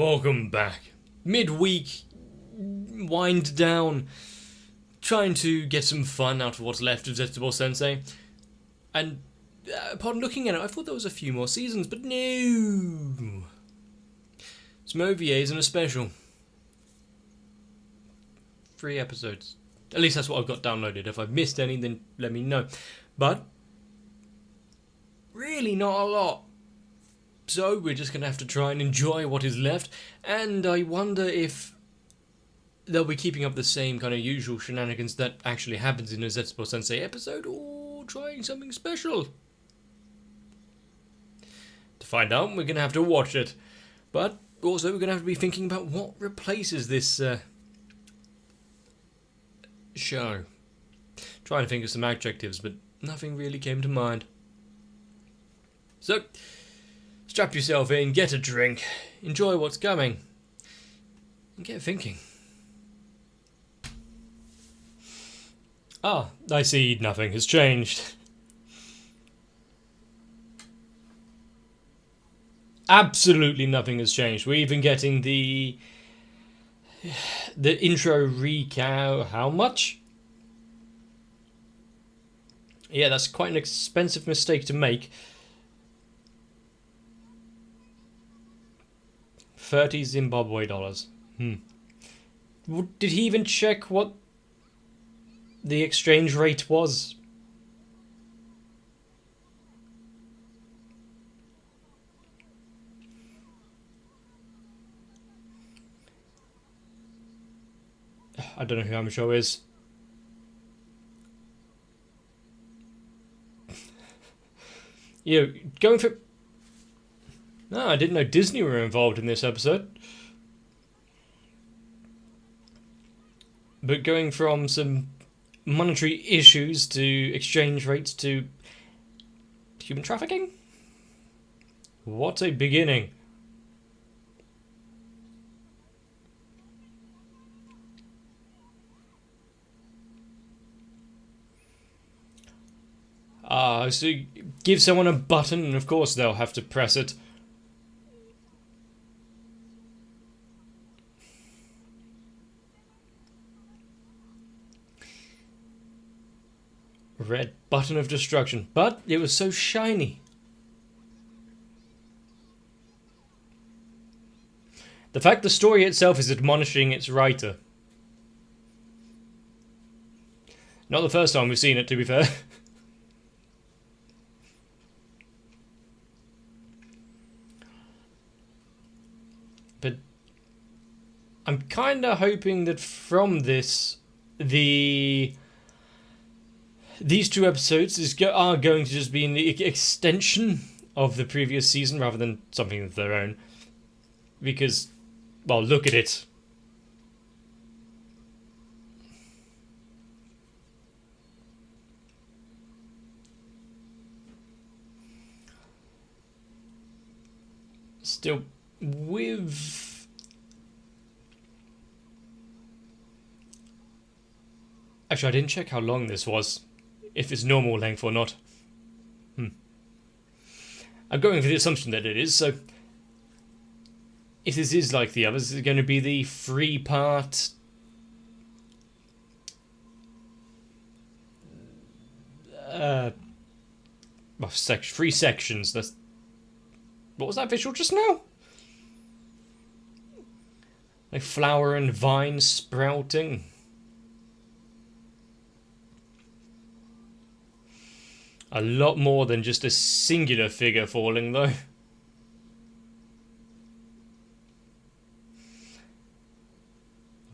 Welcome back. Midweek, wind down, trying to get some fun out of what's left of Zetsubou Sensei. And upon looking at it, I thought there was a few more seasons, but no. Some OVAs and a special. 3 episodes. At least that's what I've got downloaded. If I've missed any, then let me know. But really not a lot. So we're just going to have to try and enjoy what is left. And I wonder if they'll be keeping up the same kind of usual shenanigans that actually happens in a Zetsubou Sensei episode, or trying something special. To find out, we're going to have to watch it. But also we're going to have to be thinking about what replaces this show. Trying to think of some adjectives, but nothing really came to mind. So strap yourself in, get a drink, enjoy what's coming, and get thinking. Ah, I see nothing has changed. Absolutely nothing has changed. We're even getting the intro recap. How much? Yeah, that's quite an expensive mistake to make. 30 Zimbabwe dollars. Did he even check what the exchange rate was? I don't know who Amasho is. Going for... No, I didn't know Disney were involved in this episode. But going from some monetary issues to exchange rates to human trafficking? What a beginning. So you give someone a button and of course they'll have to press it. Red button of destruction, but it was so shiny. The fact the story itself is admonishing its writer. Not the first time we've seen it, to be fair. But I'm kind of hoping that from this, these 2 episodes are going to just be an extension of the previous season rather than something of their own. Because, well, look at it. Still, with... Actually, I didn't check how long this was. If it's normal length or not. I'm going for the assumption that it is, so if this is like the others, it's going to be the 3-part well, 3 sections. That's... What was that visual just now? Like flower and vine sprouting. A lot more than just a singular figure falling, though.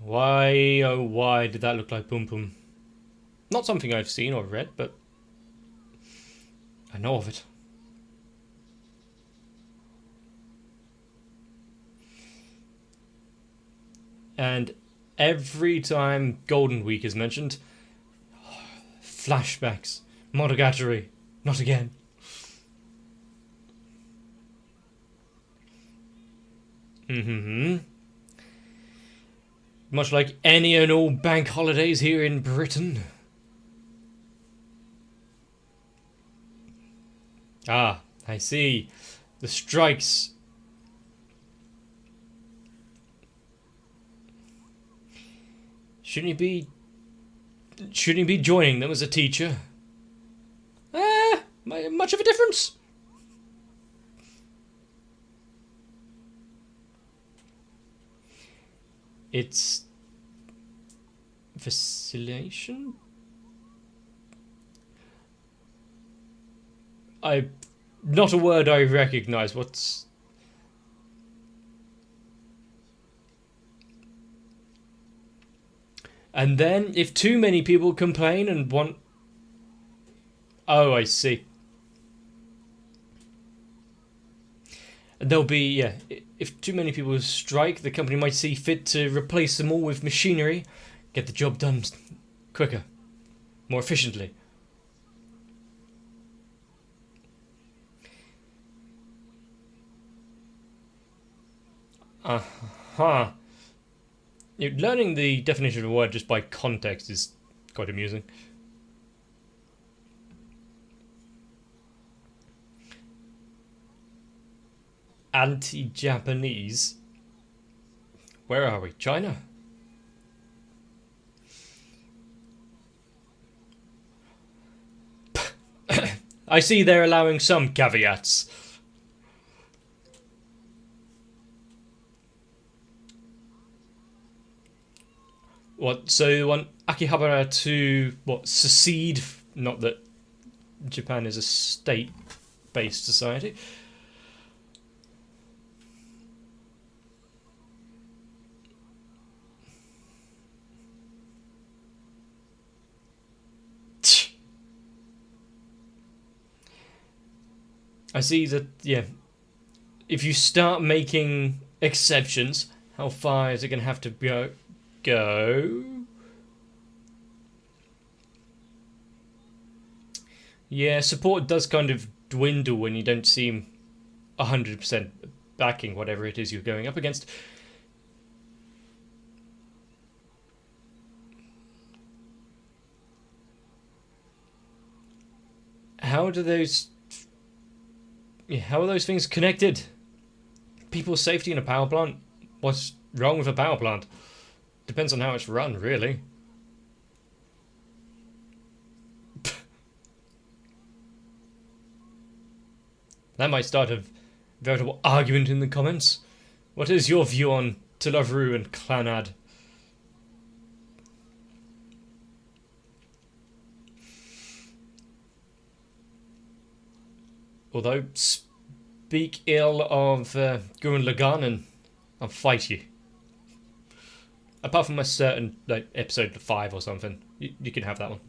Why, oh why did that look like Pum Pum? Not something I've seen or read, but I know of it. And every time Golden Week is mentioned, flashbacks. Monogatari, not again. Much like any and all bank holidays here in Britain. Ah, I see. The strikes Shouldn't he be joining them as a teacher? Much of a difference? It's vacillation? Not a word I recognise. What's... And then, if too many people complain and want... Oh, I see. And there'll be, yeah, if too many people strike, the company might see fit to replace them all with machinery, get the job done quicker, more efficiently. Uh-huh. Learning the definition of a word just by context is quite amusing. Anti-Japanese. Where are we? China? I see they're allowing some caveats. What, so you want Akihabara to, secede? Not that Japan is a state-based society. I see that, yeah, if you start making exceptions, how far is it going to have to go? Yeah, support does kind of dwindle when you don't seem 100% backing whatever it is you're going up against. How are those things connected? People's safety in a power plant? What's wrong with a power plant? Depends on how it's run, really. That might start a veritable argument in the comments. What is your view on Tilavru and Clanad? Although, speak ill of Gurren Lagann and I'll fight you. Apart from a certain, like, episode 5 or something. You can have that one.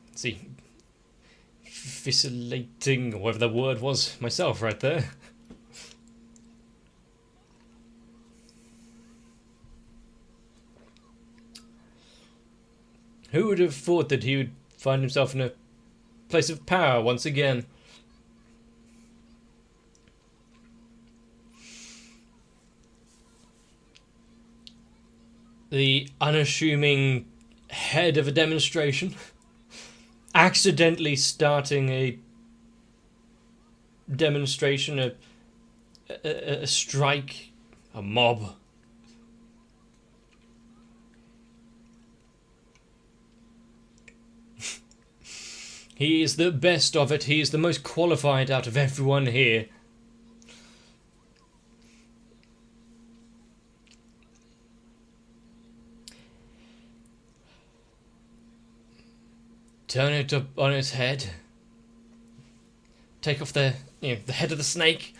Let's see. Vacillating, or whatever the word was, myself right there. Who would have thought that he would find himself in a place of power once again? The unassuming head of a demonstration, accidentally starting a demonstration, a strike, a mob. He is the best of it. He is the most qualified out of everyone here. Turn it up on its head. Take off the head of the snake.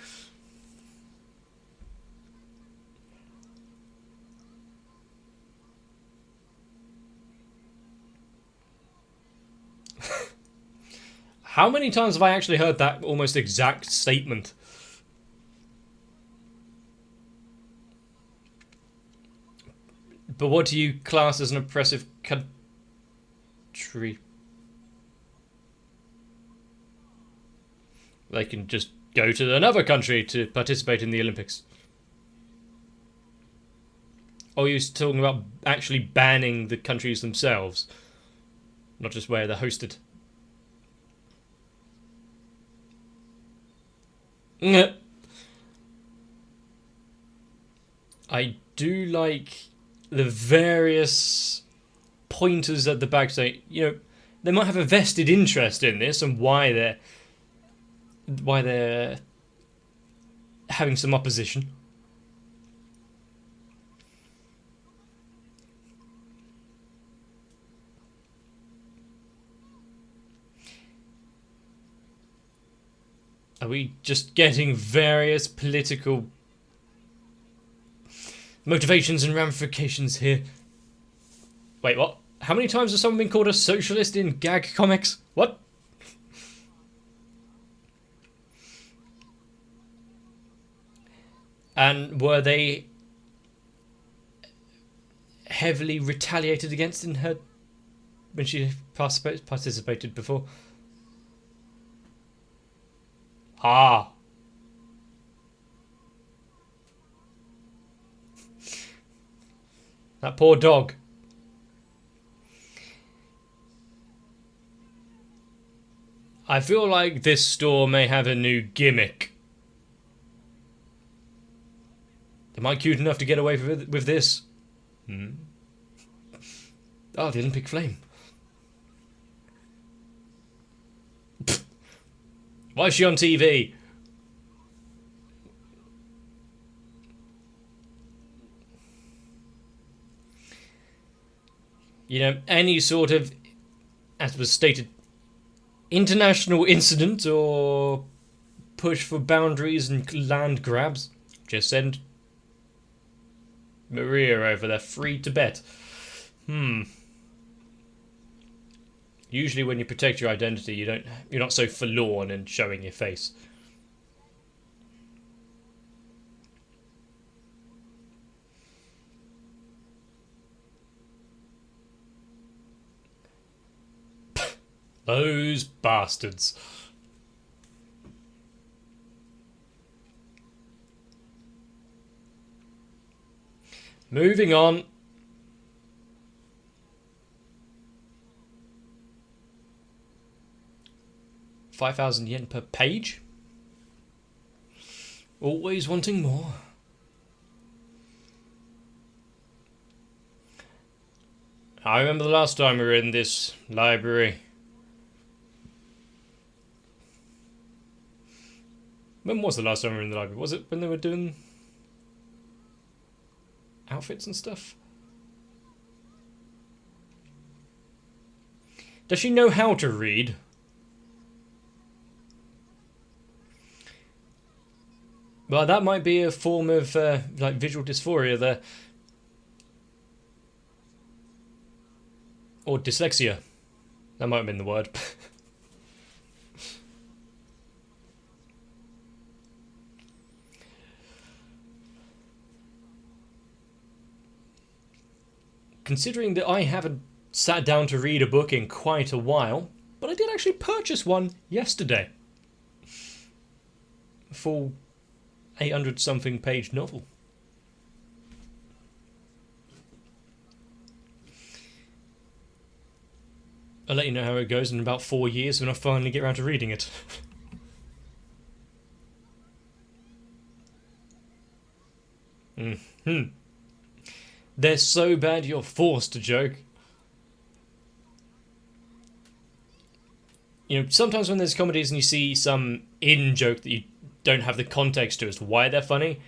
How many times have I actually heard that almost exact statement? But what do you class as an oppressive country? They can just go to another country to participate in the Olympics. Or you're talking about actually banning the countries themselves, not just where they're hosted. I do like the various pointers at the back saying, you know, they might have a vested interest in this and why they're having some opposition. Are we just getting various political motivations and ramifications here? Wait, what? How many times has someone been called a socialist in gag comics? What? And were they heavily retaliated against in her when she participated before? Ah. That poor dog. I feel like this store may have a new gimmick. Am I cute enough to get away with this? Oh, the Olympic flame. Why is she on TV? You know, any sort of, as was stated, international incident or push for boundaries and land grabs, just send Maria over there, free to bet. Usually when you protect your identity, you're not so forlorn and showing your face. Those bastards. Moving on. yen per page. Always wanting more. I remember the last time we were in this library. When was the last time we were in the library? Was it when they were doing outfits and stuff? Does she know how to read? Well, that might be a form of like visual dysphoria there. Or dyslexia. That might have been the word. Considering that I haven't sat down to read a book in quite a while, but I did actually purchase one yesterday. A full 800-something page novel. I'll let you know how it goes in about 4 years when I finally get around to reading it. They're so bad you're forced to joke. You know, sometimes when there's comedies and you see some in-joke that you don't have the context to as to why they're funny,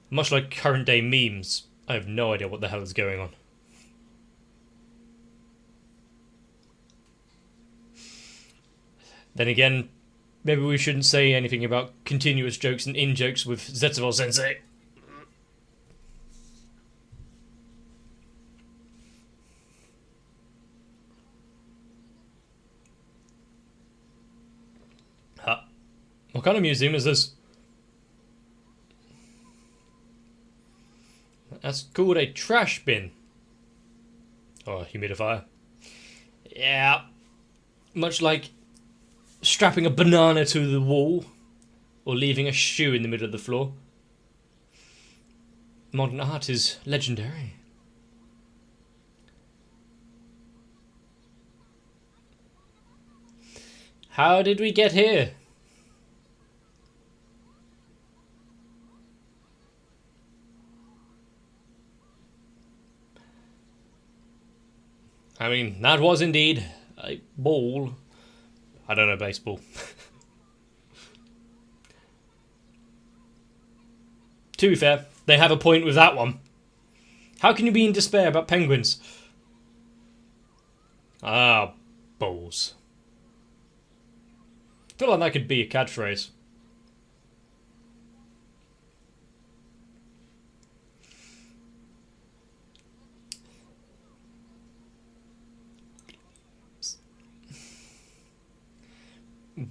much like current day memes, I have no idea what the hell is going on. Then again, maybe we shouldn't say anything about continuous jokes and in-jokes with Zetsubou Sensei. What kind of museum is this? That's called a trash bin. Or a humidifier. Yeah. Much like strapping a banana to the wall. Or leaving a shoe in the middle of the floor. Modern art is legendary. How did we get here? I mean, that was indeed a ball. I don't know baseball. To be fair, they have a point with that one. How can you be in despair about penguins? Ah, balls. I feel like that could be a catchphrase.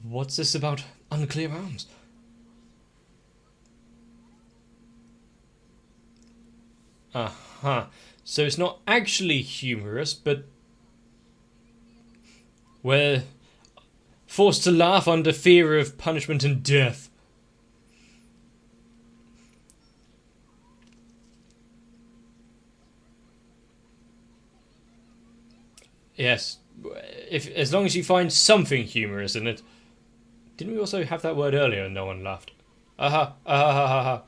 What's this about unclear arms? Uh-huh. So it's not actually humorous, but we're forced to laugh under fear of punishment and death. Yes. As long as you find something humorous in it. Didn't we also have that word earlier and no one laughed? Aha, aha, ha, ha, ha.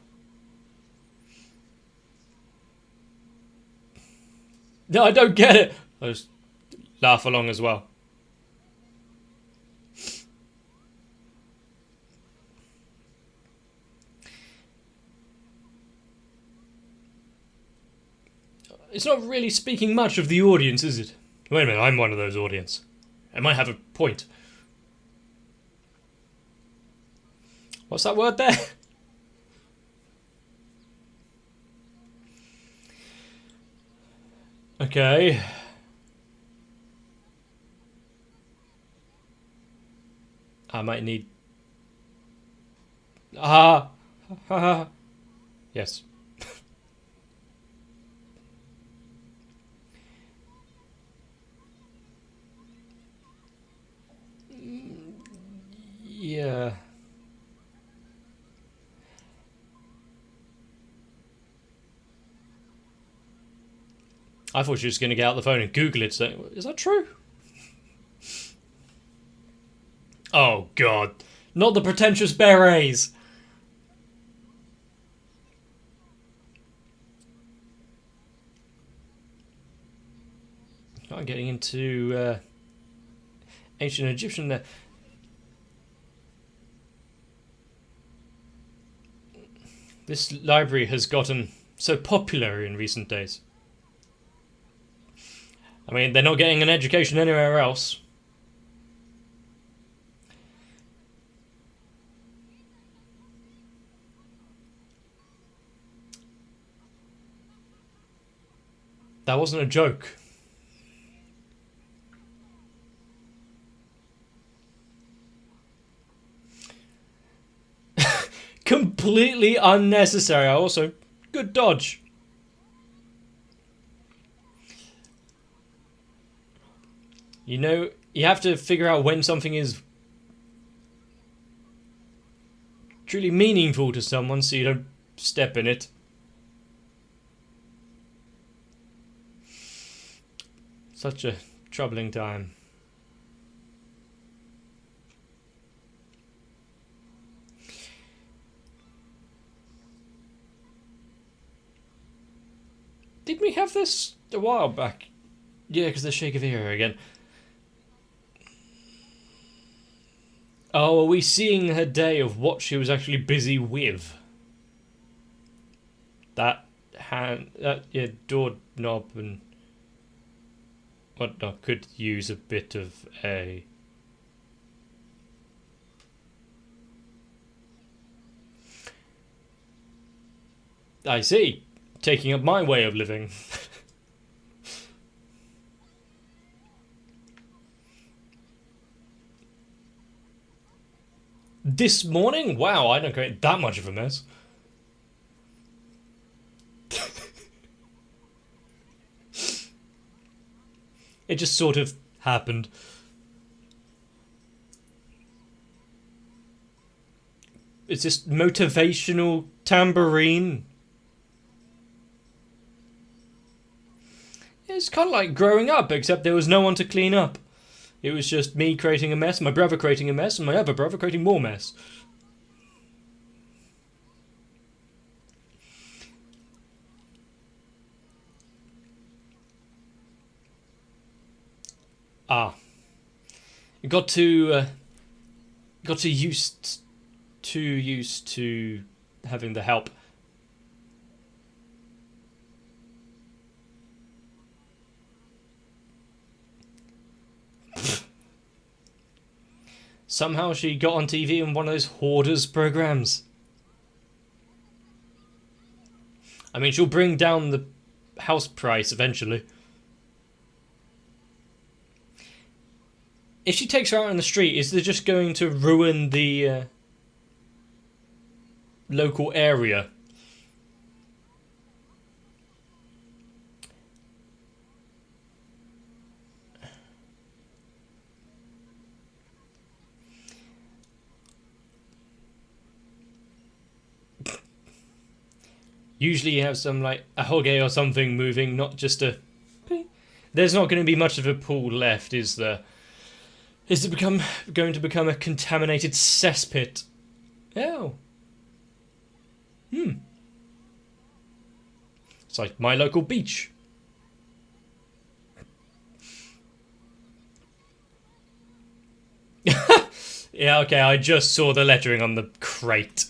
No, I don't get it. I just laugh along as well. It's not really speaking much of the audience, is it? Wait a minute, I'm one of those audience. I might have a point. What's that word there? Okay. I might need... Ah! Yes. Yeah. I thought she was going to get out the phone and Google it. So, is that true? Oh, God. Not the pretentious berets. I'm getting into ancient Egyptian there. This library has gotten so popular in recent days. I mean, they're not getting an education anywhere else. That wasn't a joke. Completely unnecessary. Also, good dodge. You know, you have to figure out when something is truly meaningful to someone so you don't step in it. Such a troubling time. Did we have this a while back? Yeah, because the Shake of Era again. Oh, are we seeing her day of what she was actually busy with? That doorknob and whatnot could use a bit of a... I see. Taking up my way of living. This morning? Wow, I don't create that much of a mess. It just sort of happened. It's this motivational tambourine. It's kind of like growing up, except there was no one to clean up. It was just me creating a mess, my brother creating a mess, and my other brother creating more mess. Ah. Got too used to having the help. Somehow she got on TV in one of those hoarders programs. I mean, she'll bring down the house price eventually. If she takes her out on the street, is it just going to ruin the local area? Usually you have some, like, a hoge or something moving, not just a... There's not going to be much of a pool left, is there? Is it going to become a contaminated cesspit? Oh. It's like my local beach. Yeah, okay, I just saw the lettering on the crate.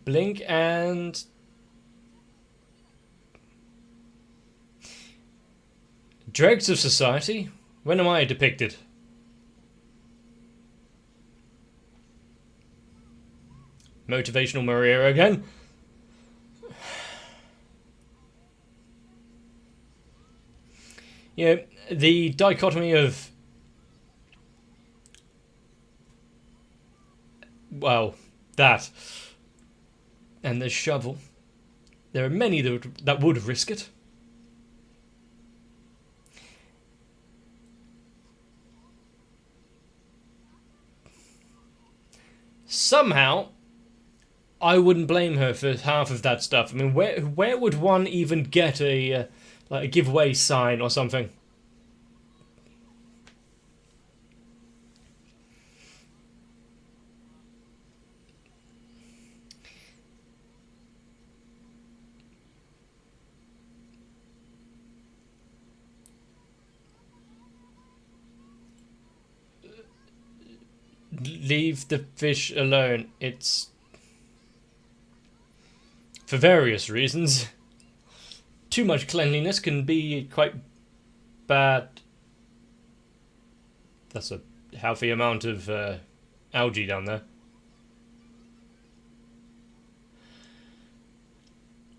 Blink and... Dregs of society? When am I depicted? Motivational Maria again? You know, the dichotomy of... Well, that... And the shovel. There are many that would risk it. Somehow, I wouldn't blame her for half of that stuff. I mean, where would one even get a like a giveaway sign or something? Leave the fish alone. It's... For various reasons. Too much cleanliness can be quite bad. That's a healthy amount of algae down there.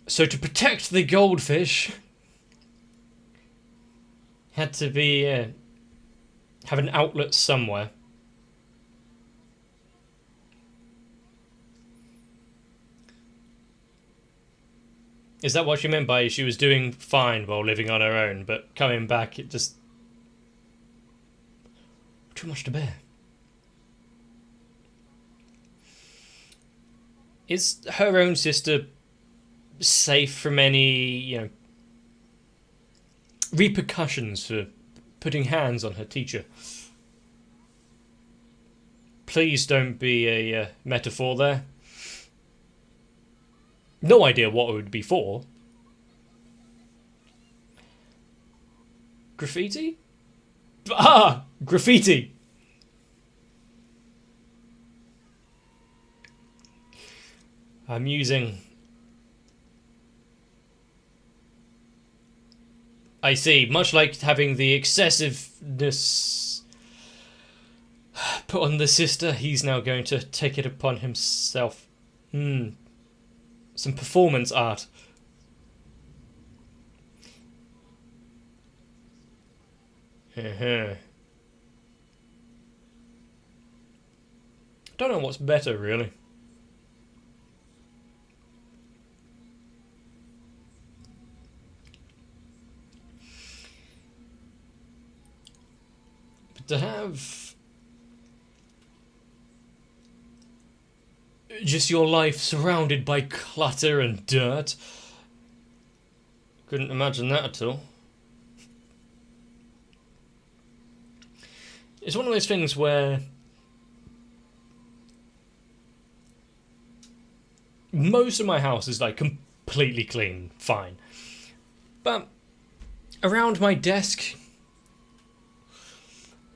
So to protect the goldfish, had to be have an outlet somewhere. Is that what she meant by she was doing fine while living on her own, but coming back, it just... Too much to bear. Is her own sister safe from any, you know, repercussions for putting hands on her teacher? Please don't be a metaphor there. No idea what it would be for. Graffiti? Ah! Graffiti! Amusing. I see. Much like having the excessiveness put on the sister, he's now going to take it upon himself. Some performance art. Don't know what's better, really. But to have just your life surrounded by clutter and dirt, couldn't imagine that at all. It's one of those things where most of my house is like completely clean, fine. But around my desk,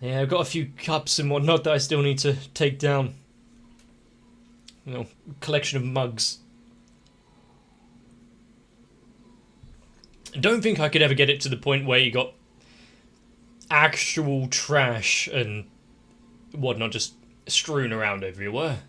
yeah, I've got a few cups and whatnot that I still need to take down. You know, collection of mugs. I don't think I could ever get it to the point where you got actual trash and whatnot just strewn around everywhere.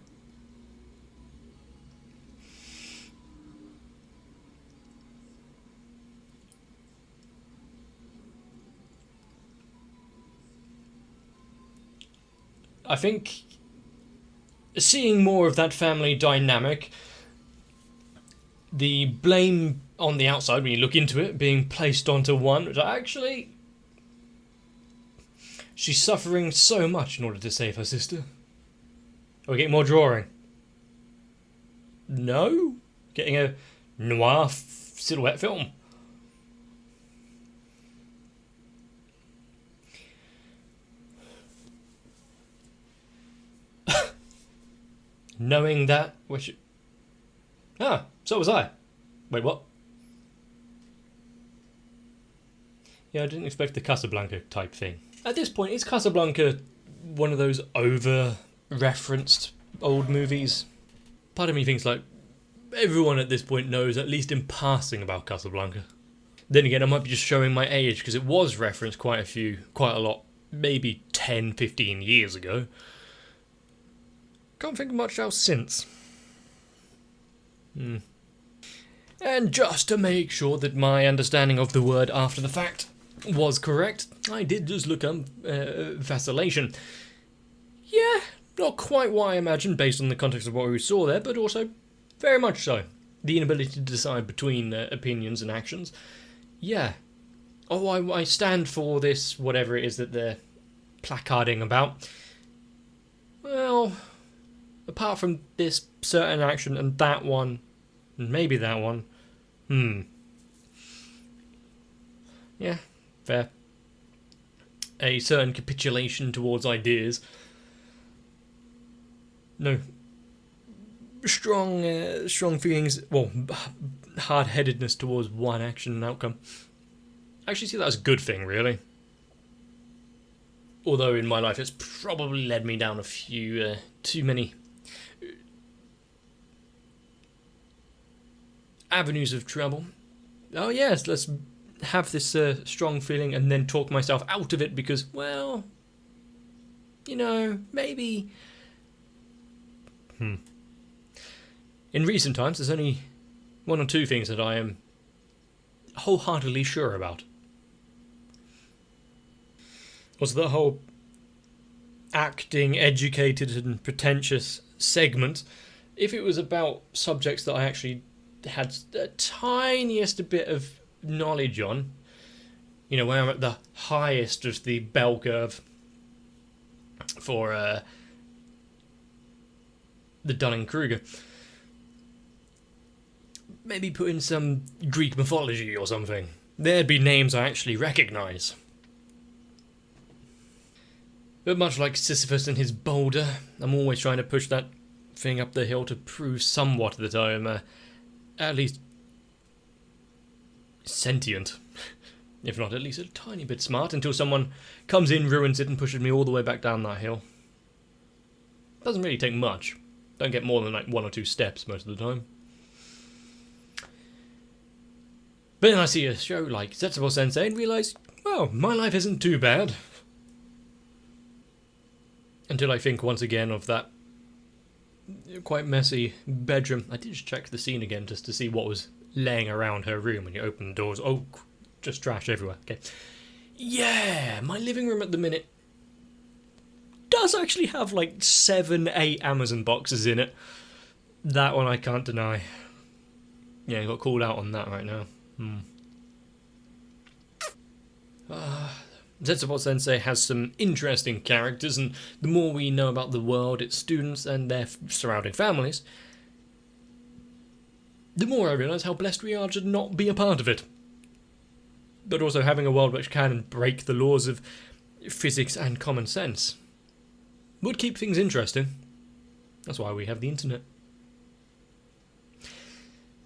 I think seeing more of that family dynamic, the blame on the outside when you look into it being placed onto one, which actually, she's suffering so much in order to save her sister. Are we getting more drawing? No? Getting a noir silhouette film? Knowing that, so was I. Wait, what? Yeah, I didn't expect the Casablanca type thing. At this point, is Casablanca one of those over-referenced old movies? Part of me thinks like everyone at this point knows at least in passing about Casablanca. Then again, I might be just showing my age because it was referenced quite a lot, maybe 10, 15 years ago. Can't think of much else since. And just to make sure that my understanding of the word after the fact was correct, I did just look up vacillation. Yeah, not quite what I imagined based on the context of what we saw there, but also very much so. The inability to decide between opinions and actions. Yeah. Oh, I stand for this, whatever it is that they're placarding about. Well, apart from this certain action and that one, and maybe that one, yeah, fair. A certain capitulation towards ideas. No. Strong feelings, well, hard-headedness towards one action and outcome. I actually see that as a good thing, really. Although in my life it's probably led me down a few too many avenues of trouble. Oh yes, let's have this strong feeling and then talk myself out of it because, well, you know, maybe. In recent times, there's only one or two things that I am wholeheartedly sure about. Was the whole acting, educated and pretentious segment. If it was about subjects that I actually had the tiniest bit of knowledge on, you know, where I'm at the highest of the bell curve for the Dunning-Kruger, maybe put in some Greek mythology or something. There'd be names I actually recognise. But much like Sisyphus and his boulder, I'm always trying to push that thing up the hill to prove somewhat that I'm at least sentient. If not, at least a tiny bit smart, until someone comes in, ruins it, and pushes me all the way back down that hill. Doesn't really take much. Don't get more than like 1 or 2 steps most of the time. But then I see a show like Zetsubou Sensei and realise, well, my life isn't too bad. Until I think once again of that quite messy bedroom. I did just check the scene again just to see what was laying around her room when you open the doors. Oh, just trash everywhere. Okay. Yeah, my living room at the minute does actually have like 7, 8 Amazon boxes in it. That one I can't deny. Yeah, I got called out on that right now. Zetsubou Sensei has some interesting characters, and the more we know about the world, its students, and their surrounding families, the more I realise how blessed we are to not be a part of it. But also having a world which can break the laws of physics and common sense would keep things interesting. That's why we have the internet.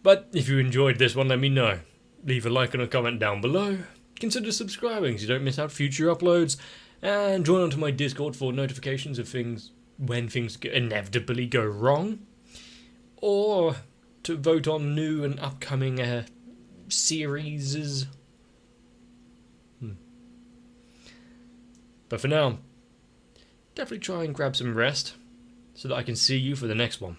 But if you enjoyed this one, let me know. Leave a like and a comment down below. Consider subscribing so you don't miss out future uploads. And join onto my Discord for notifications of things when things inevitably go wrong. Or to vote on new and upcoming series. But for now, definitely try and grab some rest so that I can see you for the next one.